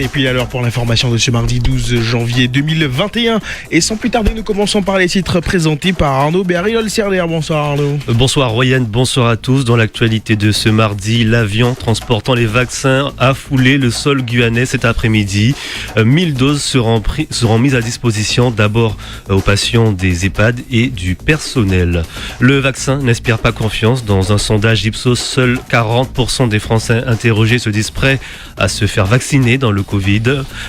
Allez, puis à l'heure pour l'information de ce mardi 12 janvier 2021. Et sans plus tarder, nous commençons par les titres présentés par Arnaud Berriol-Serler. Bonsoir Arnaud. Bonsoir Royan, bonsoir à tous. Dans l'actualité de ce mardi, l'avion transportant les vaccins a foulé le sol guyanais cet après-midi. 1000 doses seront mises à disposition d'abord aux patients des EHPAD et du personnel. Le vaccin n'inspire pas confiance. Dans un sondage Ipsos, seuls 40% des Français interrogés se disent prêts à se faire vacciner dans le Covid.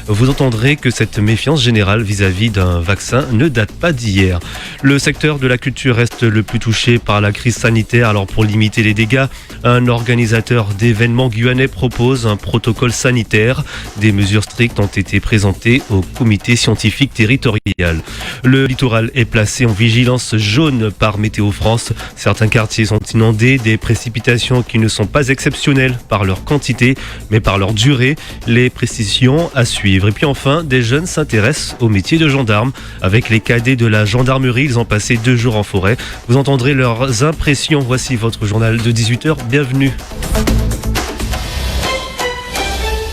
Vous entendrez que cette méfiance générale vis-à-vis d'un vaccin ne date pas d'hier. Le secteur de la culture reste le plus touché par la crise sanitaire. Alors pour limiter les dégâts, un organisateur d'événements guyanais propose un protocole sanitaire. Des mesures strictes ont été présentées au comité scientifique territorial. Le littoral est placé en vigilance jaune par Météo France. Certains quartiers sont inondés, des précipitations qui ne sont pas exceptionnelles par leur quantité, mais par leur durée. Les précisions à suivre. Et puis enfin, des jeunes s'intéressent au métier de gendarme. Avec les cadets de la gendarmerie, ils ont passé 2 jours en forêt. Vous entendrez leurs impressions. Voici votre journal de 18h. Bienvenue.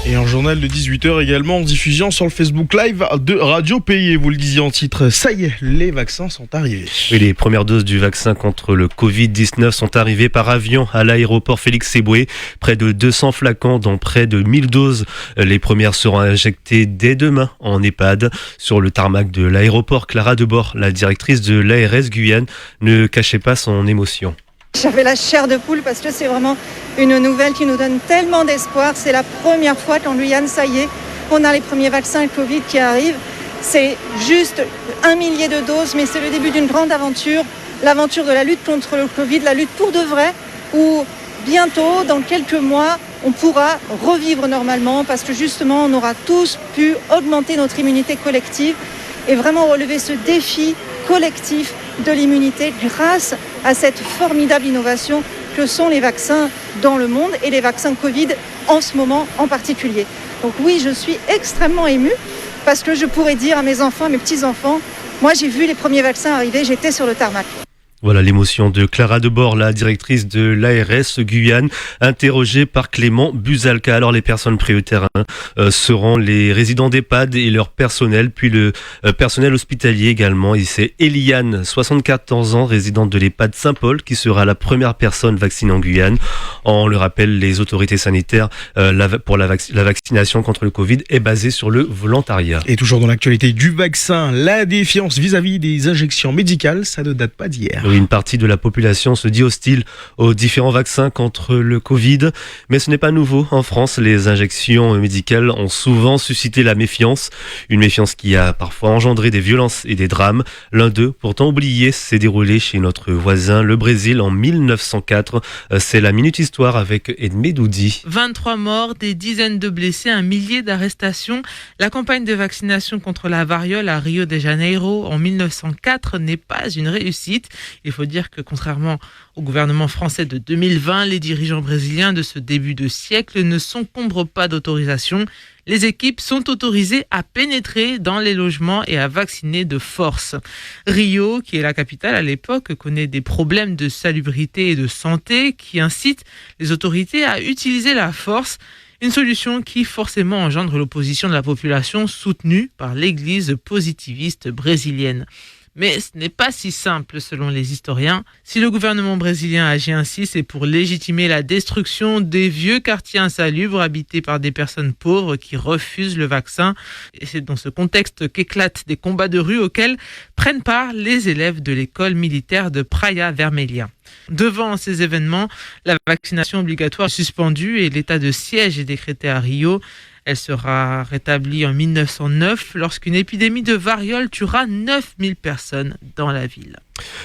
Et un journal de 18h également en diffusion sur le Facebook Live de Radio Pays. Vous le disiez en titre, ça y est, les vaccins sont arrivés. Oui, les premières doses du vaccin contre le Covid-19 sont arrivées par avion à l'aéroport Félix-Éboué. Près de 200 flacons, dont près de 1000 doses. Les premières seront injectées dès demain en EHPAD. Sur le tarmac de l'aéroport, Clara Debord, la directrice de l'ARS Guyane, ne cachait pas son émotion. J'avais la chair de poule parce que c'est vraiment une nouvelle qui nous donne tellement d'espoir. C'est la première fois qu'en Guyane, ça y est, on a les premiers vaccins Covid qui arrivent. C'est juste 1 millier de doses, mais c'est le début d'une grande aventure. L'aventure de la lutte contre le Covid, la lutte pour de vrai, où bientôt, dans quelques mois, on pourra revivre normalement parce que justement, on aura tous pu augmenter notre immunité collective et vraiment relever ce défi collectif de l'immunité grâce à cette formidable innovation que sont les vaccins dans le monde et les vaccins Covid en ce moment en particulier. Donc oui, je suis extrêmement émue parce que je pourrais dire à mes enfants, à mes petits-enfants, moi j'ai vu les premiers vaccins arriver, j'étais sur le tarmac. Voilà l'émotion de Clara Debord, la directrice de l'ARS Guyane, interrogée par Clément Buzalka. Alors les personnes prioritaires seront les résidents d'EHPAD et leur personnel, puis le personnel hospitalier également. Et c'est Eliane, 74 ans, résidente de l'EHPAD Saint-Paul, qui sera la première personne vaccinée en Guyane. On le rappelle, les autorités sanitaires pour la vaccination contre le Covid est basée sur le volontariat. Et toujours dans l'actualité du vaccin, la défiance vis-à-vis des injections médicales, ça ne date pas d'hier. Oui, une partie de la population se dit hostile aux différents vaccins contre le Covid, mais ce n'est pas nouveau. En France, les injections médicales ont souvent suscité la méfiance, une méfiance qui a parfois engendré des violences et des drames. L'un d'eux, pourtant oublié, s'est déroulé chez notre voisin, le Brésil, en 1904. C'est la Minute Histoire avec Edmé Doudi. 23 morts, des dizaines de blessés, 1 millier d'arrestations. La campagne de vaccination contre la variole à Rio de Janeiro en 1904 n'est pas une réussite. Il faut dire que contrairement au gouvernement français de 2020, les dirigeants brésiliens de ce début de siècle ne s'encombrent pas d'autorisation. Les équipes sont autorisées à pénétrer dans les logements et à vacciner de force. Rio, qui est la capitale à l'époque, connaît des problèmes de salubrité et de santé qui incitent les autorités à utiliser la force. Une solution qui forcément engendre l'opposition de la population soutenue par l'église positiviste brésilienne. Mais ce n'est pas si simple selon les historiens. Si le gouvernement brésilien agit ainsi, c'est pour légitimer la destruction des vieux quartiers insalubres habités par des personnes pauvres qui refusent le vaccin. Et c'est dans ce contexte qu'éclatent des combats de rue auxquels prennent part les élèves de l'école militaire de Praia Vermelha. Devant ces événements, la vaccination obligatoire est suspendue et l'état de siège est décrété à Rio. Elle sera rétablie en 1909 lorsqu'une épidémie de variole tuera 9000 personnes dans la ville.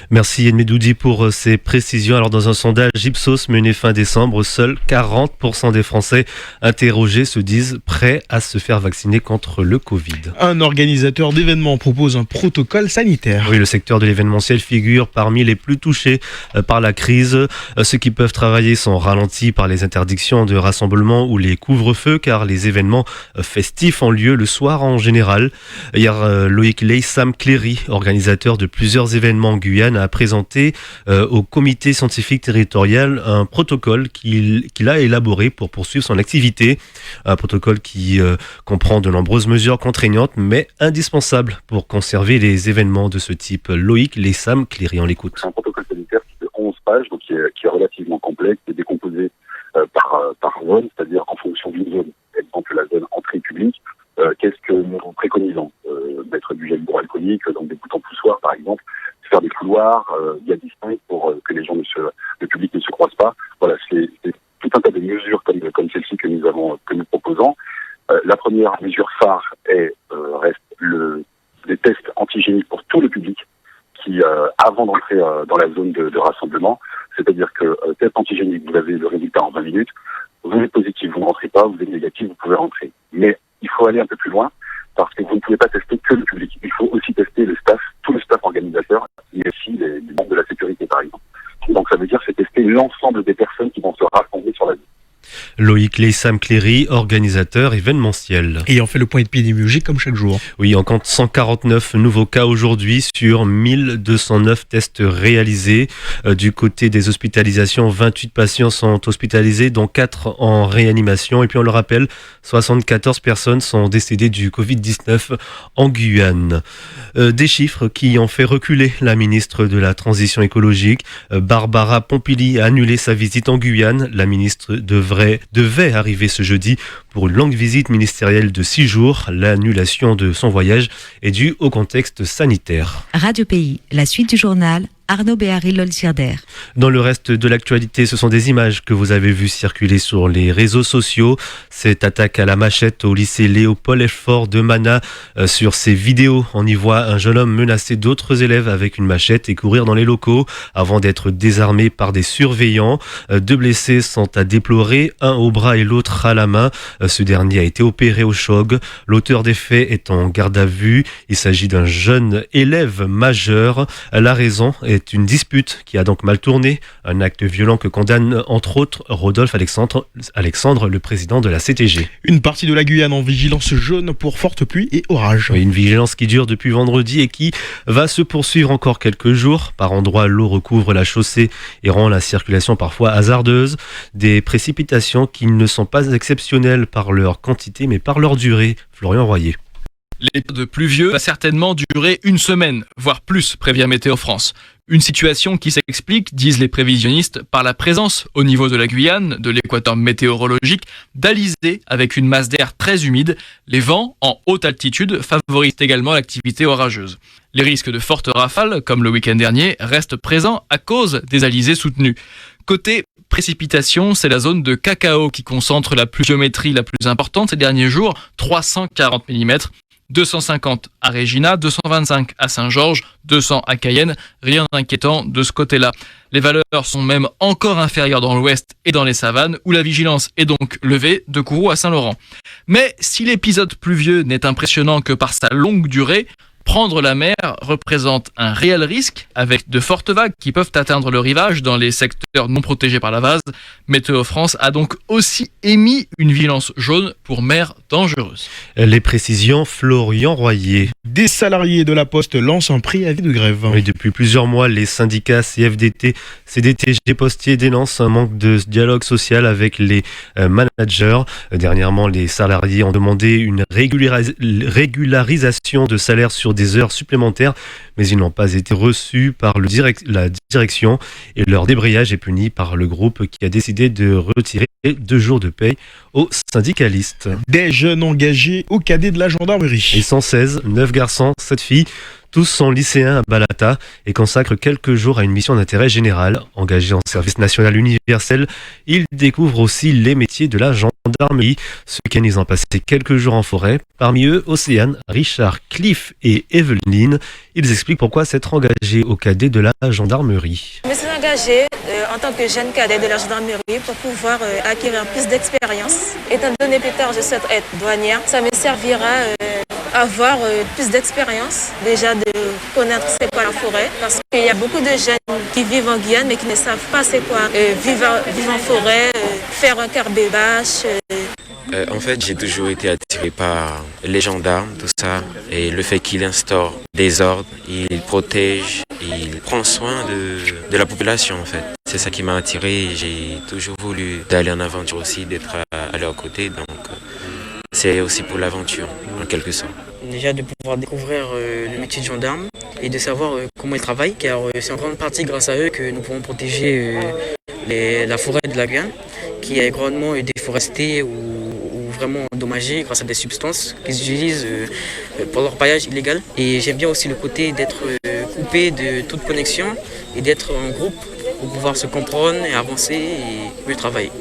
Merci Edmé Doudi pour ces précisions. Alors dans un sondage Ipsos mené fin décembre, seuls 40% des Français interrogés se disent prêts à se faire vacciner contre le Covid. Un organisateur d'événements propose un protocole sanitaire. Oui, le secteur de l'événementiel figure parmi les plus touchés par la crise. Ceux qui peuvent travailler sont ralentis par les interdictions de rassemblement ou les couvre-feux car les événements festifs ont lieu le soir en général. Hier, Loïc Leissam Cléry, organisateur de plusieurs événements Guyane a présenté au comité scientifique territorial un protocole qu'il a élaboré pour poursuivre son activité. Un protocole qui comprend de nombreuses mesures contraignantes mais indispensables pour conserver les événements de ce type. Loïc Lessam, Cléry, on l'écoute. C'est un protocole sanitaire qui fait 11 pages, donc qui est relativement complexe, qui est décomposé par zone, c'est-à-dire en fonction d'une zone. Exemple, la zone entrée publique, qu'est-ce que nous préconisons ? Mettre du gel hydroalcoolique dans des boutons poussoirs, par exemple, faire des couloirs, il y a distinct pour que les gens le public ne se croise pas. Voilà, c'est tout un tas de mesures comme celle-ci que nous proposons. La première mesure phare reste des tests antigéniques pour tout le public qui, avant d'entrer dans la zone de rassemblement, c'est-à-dire que test antigénique, vous avez le résultat en 20 minutes, vous êtes positif, vous ne rentrez pas, vous êtes négatif, vous pouvez rentrer. Mais il faut aller un peu plus loin parce que vous ne pouvez pas tester que le public. Il faut aussi tester le staff, tout le staff organisateur, mais aussi les membres de la sécurité, par exemple. Donc ça veut dire c'est tester l'ensemble des personnes qui vont se rassembler sur la zone. Loïc Lessam, Cléry, organisateur événementiel. Et on fait le point épidémiologique comme chaque jour. Oui, on compte 149 nouveaux cas aujourd'hui sur 1209 tests réalisés. Du côté des hospitalisations, 28 patients sont hospitalisés, dont 4 en réanimation. Et puis on le rappelle, 74 personnes sont décédées du Covid-19 en Guyane. Des chiffres qui ont fait reculer la ministre de la Transition écologique. Barbara Pompili a annulé sa visite en Guyane. La ministre devait arriver ce jeudi pour une longue visite ministérielle de 6 jours. L'annulation de son voyage est due au contexte sanitaire. Radio Pays, la suite du journal. Arnaud Béhari-Lolsirder. Dans le reste de l'actualité, ce sont des images que vous avez vues circuler sur les réseaux sociaux. Cette attaque à la machette au lycée Léopold Echfort de Mana. Sur ces vidéos, on y voit un jeune homme menacer d'autres élèves avec une machette et courir dans les locaux avant d'être désarmé par des surveillants. 2 blessés sont à déplorer, un au bras et l'autre à la main. Ce dernier a été opéré au choc. L'auteur des faits est en garde à vue. Il s'agit d'un jeune élève majeur. La raison est une dispute qui a donc mal tourné, un acte violent que condamne entre autres Rodolphe Alexandre, le président de la CTG. Une partie de la Guyane en vigilance jaune pour fortes pluies et orages. Une vigilance qui dure depuis vendredi et qui va se poursuivre encore quelques jours. Par endroits, l'eau recouvre la chaussée et rend la circulation parfois hasardeuse. Des précipitations qui ne sont pas exceptionnelles par leur quantité mais par leur durée. Florian Royer. L'épisode pluvieux va certainement durer une semaine, voire plus, prévient Météo France. Une situation qui s'explique, disent les prévisionnistes, par la présence au niveau de la Guyane, de l'équateur météorologique, d'alizés avec une masse d'air très humide. Les vents en haute altitude favorisent également l'activité orageuse. Les risques de fortes rafales, comme le week-end dernier, restent présents à cause des alizés soutenus. Côté précipitation, c'est la zone de Cacao qui concentre la pluviométrie la plus importante ces derniers jours, 340 mm. 250 à Regina, 225 à Saint-Georges, 200 à Cayenne, rien d'inquiétant de ce côté-là. Les valeurs sont même encore inférieures dans l'ouest et dans les savanes, où la vigilance est donc levée de Kourou à Saint-Laurent. Mais si l'épisode pluvieux n'est impressionnant que par sa longue durée, prendre la mer représente un réel risque avec de fortes vagues qui peuvent atteindre le rivage dans les secteurs non protégés par la vase. Météo France a donc aussi émis une vigilance jaune pour mer dangereuse. Les précisions, Florian Royer. Des salariés de la Poste lancent un préavis de grève. Oui, depuis plusieurs mois, les syndicats CFDT, CDTG Postiers dénoncent un manque de dialogue social avec les managers. Dernièrement, les salariés ont demandé une régularisation de salaire sur des heures supplémentaires, mais ils n'ont pas été reçus par la direction et leur débrayage est puni par le groupe qui a décidé de retirer 2 jours de paye aux syndicalistes. Des jeunes engagés au cadet de la gendarmerie. Ils sont 16, 9 garçons, 7 filles. Tous sont lycéens à Balata et consacrent quelques jours à une mission d'intérêt général. Engagés en service national universel, ils découvrent aussi les métiers de la gendarmerie. Ce week-end, ils ont passé quelques jours en forêt. Parmi eux, Océane, Richard, Cliff et Evelyne. Ils expliquent pourquoi s'être engagés au cadet de la gendarmerie. Je me suis engagée en tant que jeune cadet de la gendarmerie pour pouvoir acquérir plus d'expérience. Étant donné plus tard, je souhaite être douanière. Ça me servira avoir plus d'expérience, déjà de connaître c'est quoi la forêt, parce qu'il y a beaucoup de jeunes qui vivent en Guyane mais qui ne savent pas c'est quoi vivre en forêt, faire un quart bâche. En fait, j'ai toujours été attiré par les gendarmes, tout ça, et le fait qu'il instaure des ordres, il protège, il prend soin de la population, en fait. C'est ça qui m'a attiré. J'ai toujours voulu d'aller en aventure aussi, d'être à leur côté, donc c'est aussi pour l'aventure, en quelque sorte. Déjà de pouvoir découvrir le métier de gendarme et de savoir comment ils travaillent, car c'est en grande partie grâce à eux que nous pouvons protéger la forêt de la Guyane, qui est grandement déforestée ou vraiment endommagée grâce à des substances qu'ils utilisent pour leur paillage illégal. Et j'aime bien aussi le côté d'être coupé de toute connexion et d'être en groupe pour pouvoir se comprendre et avancer et mieux travailler.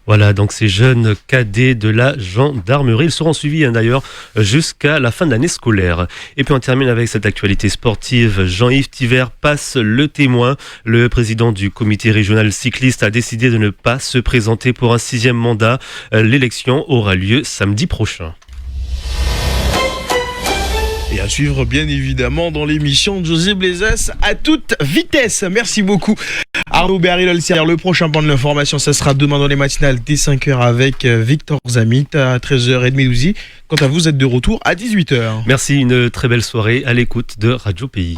Voilà, donc ces jeunes cadets de la gendarmerie, ils seront suivis d'ailleurs jusqu'à la fin de l'année scolaire. Et puis on termine avec cette actualité sportive. Jean-Yves Thiver passe le témoin. Le président du comité régional cycliste a décidé de ne pas se présenter pour un 6e mandat. L'élection aura lieu samedi prochain. Et à suivre bien évidemment dans l'émission de José Blezas à toute vitesse. Merci beaucoup Arnaud Béharry-Lolsière. Le prochain point de l'information, ça sera demain dans les matinales dès 5h avec Victor Zamit à 13h30 aussi. Quant à vous, êtes de retour à 18h. Merci, une très belle soirée à l'écoute de Radio Pays.